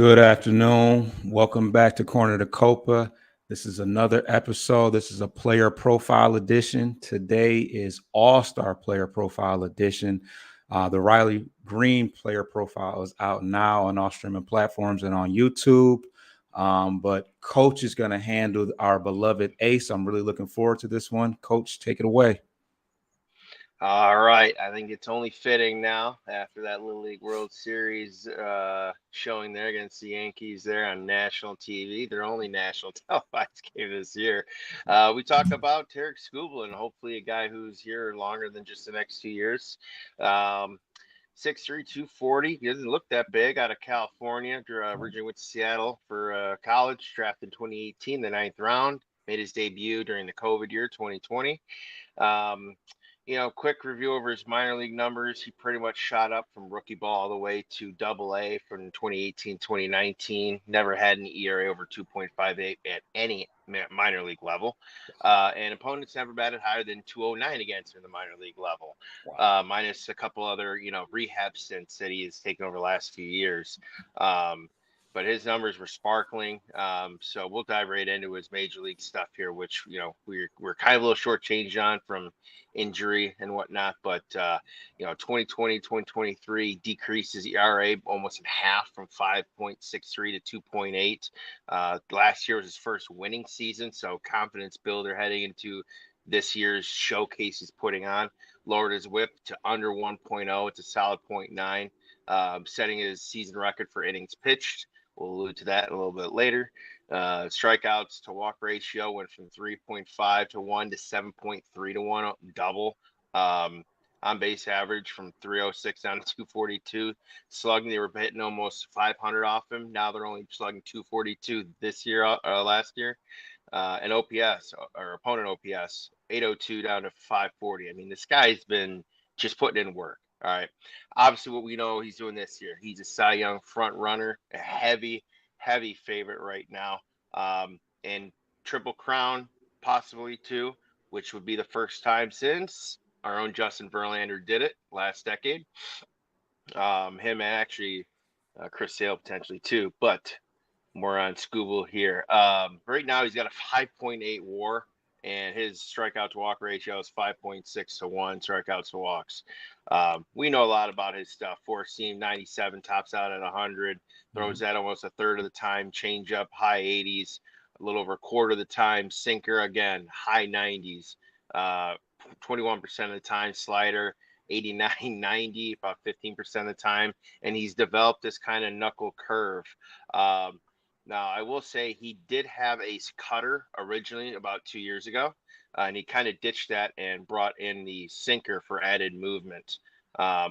Good afternoon. Welcome back to Corner to Copa. This is another episode. This is a player profile edition. Today is All-Star Player Profile Edition. The Riley Green Player Profile is out now on all streaming platforms and on YouTube. But Coach is going to handle our beloved Ace. I'm really looking forward to this one. Coach, take it away. All right, I think it's only fitting now after that Little League World Series showing there against the Yankees there on national TV, their only national televised game this year. We talk about Tarik Skubal and hopefully a guy who's here longer than just the next 2 years. 6'3", 240. He doesn't look that big. Out of California, originally went to Seattle for college. Drafted in 2018, the 9th round. Made his debut during the COVID year, 2020. Quick review over his minor league numbers. He pretty much shot up from rookie ball all the way to AA from 2018, 2019. Never had an ERA over 2.58 at any minor league level. And opponents never batted higher than 209 against him in the minor league level. Wow. Minus a couple other, rehab stints that he has taken over the last few years. But his numbers were sparkling. So we'll dive right into his major league stuff here, which, we're kind of a little shortchanged on from injury and whatnot. But, 2020, 2023 decreases ERA almost in half from 5.63 to 2.8. Last year was his first winning season. So confidence builder heading into this year's showcase he's putting on. Lowered his whip to under 1.0. It's a solid 0.9, setting his season record for innings pitched. We'll allude to that a little bit later. Strikeouts to walk ratio went from 3.5 to 1 to 7.3 to 1, double. On base average from 306 down to 242. Slugging, they were hitting almost 500 off him. Now they're only slugging 242 this year, last year. And OPS, or opponent OPS, 802 down to 540. I mean, this guy's been just putting in work. All right. Obviously, what we know he's doing this year, he's a Cy Young front runner, a heavy favorite right now. And Triple Crown, possibly too, which would be the first time since our own Justin Verlander did it last decade. Him and actually Chris Sale potentially too, but more on Skubal here. Right now, he's got a 5.8 WAR. And his strikeout to walk ratio is 5.6 to 1 strikeouts to walks. We know a lot about his stuff. Four seam 97, tops out at 100, throws that almost a third of the time. Change up, high 80s, a little over a quarter of the time. Sinker again, high 90s, 21% of the time. Slider 89, 90, about 15% of the time. And he's developed this kind of knuckle curve. Now, I will say he did have a cutter originally about 2 years ago, and he kind of ditched that and brought in the sinker for added movement,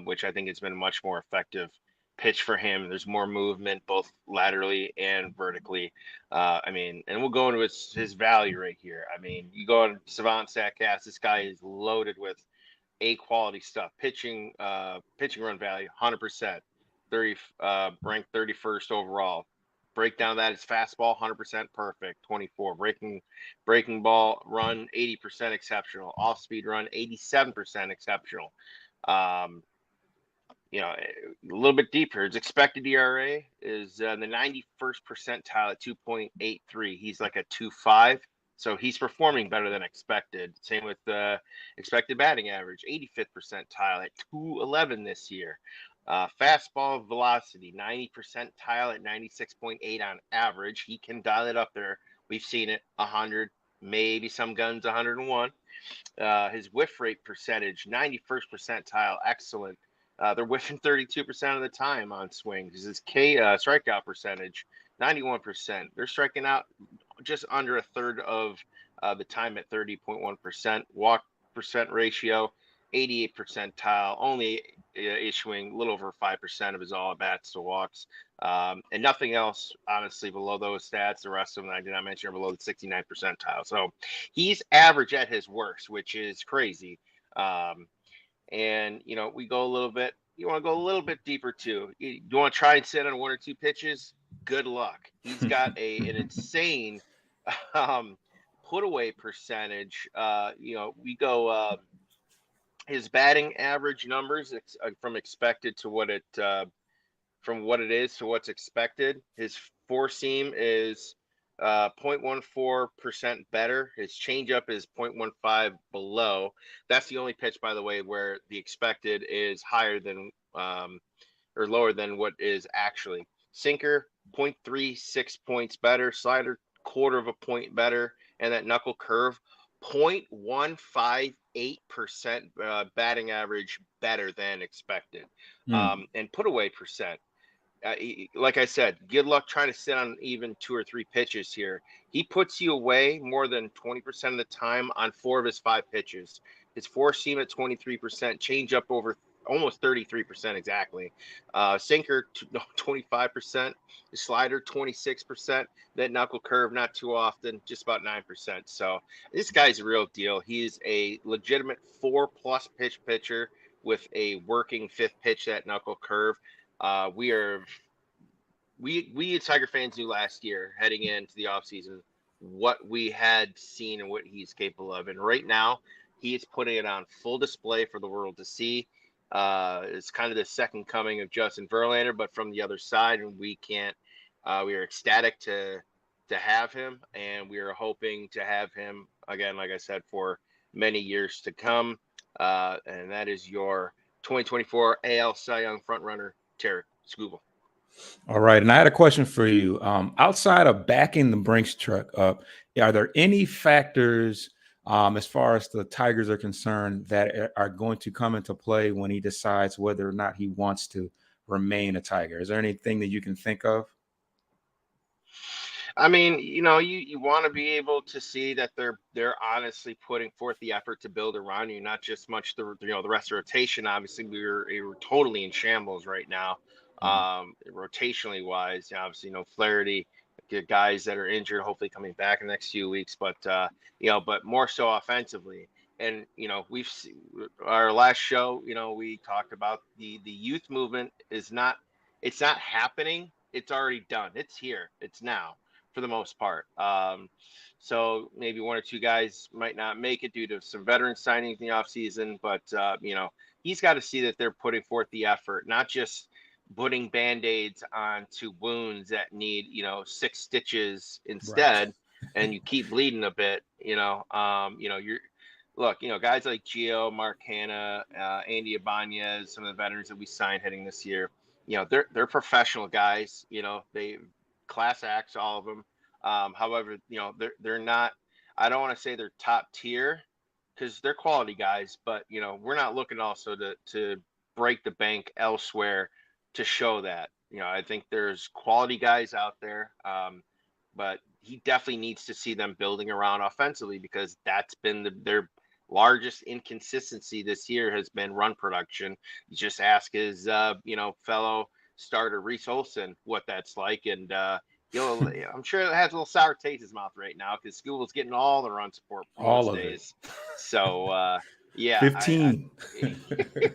which I think has been a much more effective pitch for him. There's more movement both laterally and vertically. And we'll go into his value right here. I mean, you go on Savant Statcast, this guy is loaded with A-quality stuff. Pitching run value, 100%. Ranked 31st overall. Breakdown that is fastball 100% perfect, 24. Breaking ball run 80% exceptional. Off speed run 87% exceptional. A little bit deeper. His expected ERA is the 91st percentile at 2.83. He's like a 2.5. So he's performing better than expected. Same with the expected batting average, 85th percentile at 2.11 this year. Fastball velocity, 90 percentile at 96.8 on average. He can dial it up there. We've seen it, 100, maybe some guns 101. His whiff rate percentage, 91st percentile, excellent. They're whiffing 32% of the time on swings. His strikeout percentage, 91%. They're striking out just under a third of the time at 30.1%. Walk percent ratio, 88th percentile, only issuing a little over 5% of his all at bats to walks, and nothing else, honestly, below those stats. The rest of them I did not mention are below the 69th percentile. So he's average at his worst, which is crazy. We go a little bit. You want to go a little bit deeper too. You want to try and sit on one or two pitches? Good luck. He's got an insane put away percentage. We go. His batting average numbers from expected to what it from what it is to what's expected. His four seam is 0.14% better. His changeup is 0.15 below. That's the only pitch, by the way, where the expected is higher than or lower than what is actually. Sinker 0.36 points better. Slider quarter of a point better, and that knuckle curve 0.158% batting average better than expected. And put away percent. Like I said, good luck trying to sit on even 2 or 3 pitches here. He puts you away more than 20% of the time on 4 of his 5 pitches. His four seam at 23%, change up over almost 33% exactly. Sinker 25%, the slider 26%, that knuckle curve not too often, just about 9%. So this guy's a real deal. He's a legitimate 4+ pitch pitcher with a working 5th pitch, that knuckle curve. We as Tiger fans knew last year heading into the offseason what we had seen and what he's capable of. And right now he is putting it on full display for the world to see. It's kind of the second coming of Justin Verlander, but from the other side, and we are ecstatic to have him, and we are hoping to have him again, like I said, for many years to come. And that is your 2024 AL Cy Young frontrunner, Tarik Skubal. All right. And I had a question for you. Outside of backing the Brinks truck up, are there any factors as far as the Tigers are concerned that are going to come into play when he decides whether or not he wants to remain a Tiger? Is there anything that you can think of? I mean, you want to be able to see that they're honestly putting forth the effort to build around you, not just much the rest of rotation. Obviously, we're totally in shambles right now, rotationally wise. Obviously, Flaherty, guys that are injured, hopefully coming back in the next few weeks, but but more so offensively. And we've seen our last show. We talked about the youth movement it's not happening. It's already done. It's here. It's now, for the most part. So maybe 1 or 2 guys might not make it due to some veteran signings in the offseason, but he's got to see that they're putting forth the effort, not just putting Band-Aids onto wounds that need 6 stitches instead. Right. And you keep bleeding a bit. You're guys like Gio, Mark Hanna, Andy Ibanez, some of the veterans that we signed heading this year. They're professional guys. They class acts, all of them. However, they're not. I don't want to say they're top tier because they're quality guys, but we're not looking also to break the bank elsewhere to show that. I think there's quality guys out there, but he definitely needs to see them building around offensively because that's been their largest inconsistency this year has been run production. You just ask his fellow starter Reese Olson what that's like, and I'm sure it has a little sour taste in his mouth right now because Skubal's getting all the run support all of days. So yeah, 15.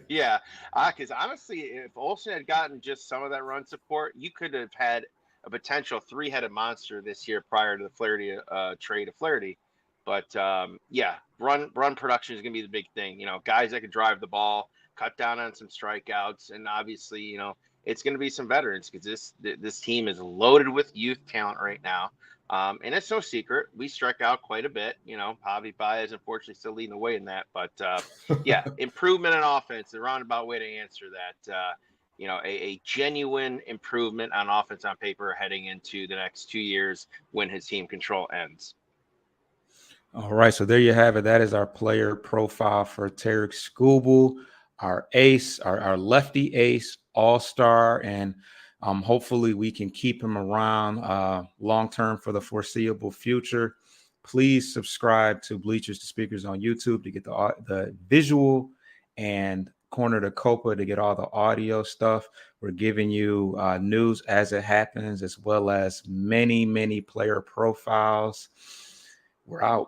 Yeah, because honestly, if Olson had gotten just some of that run support, you could have had a potential 3-headed monster this year prior to the Flaherty trade of Flaherty. But run production is going to be the big thing. Guys that can drive the ball, cut down on some strikeouts, and obviously, it's going to be some veterans because this team is loaded with youth talent right now. And it's no secret we strike out quite a bit. Javi Baez unfortunately still leading the way in that. But improvement in offense, the roundabout way to answer that. A genuine improvement on offense on paper heading into the next 2 years when his team control ends. All right, so there you have it. That is our player profile for Tarik Skubal, our ace, our lefty ace, all-star, and hopefully we can keep him around long-term for the foreseeable future. Please subscribe to Bleachers to Speakers on YouTube to get the visual, and Corner to Copa to get all the audio stuff. We're giving you news as it happens, as well as many, many player profiles. We're out.